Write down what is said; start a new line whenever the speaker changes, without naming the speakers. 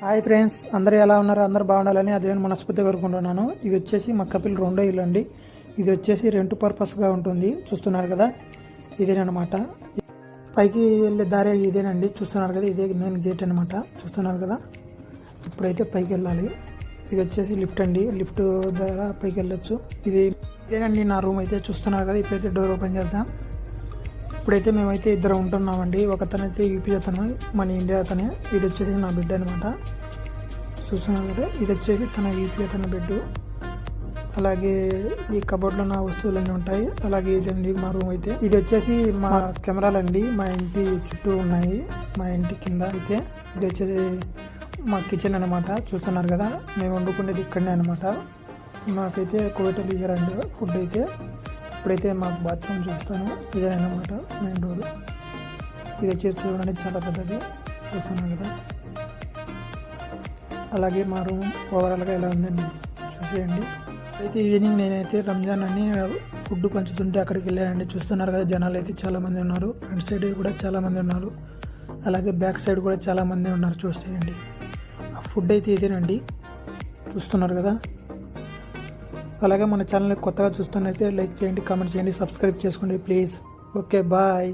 Hi friends, అందరూ ఎలా ఉన్నారు? అందరూ బాగుండాలని అదే మనస్ఫూర్తిగా కోరుకుంటున్నాను. ఇది వచ్చేసి మా కపిల్ రెండో ఇల్లు అండి. ఇది వచ్చేసి రెంట్ పర్పస్గా ఉంటుంది. చూస్తున్నారు కదా, ఇదేనమాట. పైకి వెళ్ళే దారి ఇదేనండి. చూస్తున్నారు కదా, ఇదే మెయిన్ గేట్ అనమాట. చూస్తున్నారు కదా, ఇప్పుడైతే పైకి వెళ్ళాలి. ఇది వచ్చేసి లిఫ్ట్ అండి. లిఫ్ట్ ద్వారా పైకి వెళ్ళొచ్చు. ఇదేనండి నా రూమ్ అయితే. చూస్తున్నారు కదా, ఇప్పుడైతే డోర్ ఓపెన్ చేద్దాం. ఇప్పుడైతే మేమైతే ఇద్దరు ఉంటున్నామండి. ఒకతనైతే యూపీ అతను, మన ఇండియా అతనే. ఇది వచ్చేసి నా బెడ్ అనమాట. చూస్తున్నాను కదా, ఇది వచ్చేసి తన యూపీ అతని బెడ్. అలాగే ఈ కబోర్డ్లో నా వస్తువులన్నీ ఉంటాయి. అలాగే ఇదండి మా రూమ్ అయితే. ఇది వచ్చేసి మా కెమెరాలండి. మా ఇంటి చుట్టూ ఉన్నాయి, మా ఇంటి కింద అయితే. ఇది వచ్చేసి మా కిచెన్ అనమాట. చూస్తున్నారు కదా, మేము వండుకునేది ఇక్కడనే అనమాట. మాకైతే కోటలు ఇయ్యారండి ఫుడ్ అయితే. ఇప్పుడైతే మాకు బాత్రూమ్ చూస్తాను. ఇదేనమాట మెయిన్ డోర్. ఇది వచ్చేసి చూడడానికి చాలా పెద్దది. చూస్తున్నాను కదా. అలాగే మా రూమ్ ఓవరాల్గా ఎలా ఉందండి చూసేయండి. అయితే ఈవినింగ్ నేనైతే రంజాన్ అని ఫుడ్ పంచుతుంటే అక్కడికి వెళ్ళానండి. చూస్తున్నారు కదా, జనాలు అయితే చాలామంది ఉన్నారు. ఫ్రంట్ సైడ్ కూడా చాలామంది ఉన్నారు. అలాగే బ్యాక్ సైడ్ కూడా చాలామంది ఉన్నారు. చూసేయండి. ఆ ఫుడ్ అయితే ఇదేనండి. చూస్తున్నారు కదా. అలాగే మన ఛానల్ని కొత్తగా చూస్తున్నట్లయితే లైక్ చేయండి, కామెంట్ చేయండి, సబ్స్క్రైబ్ చేసుకోండి ప్లీజ్. Okay, bye.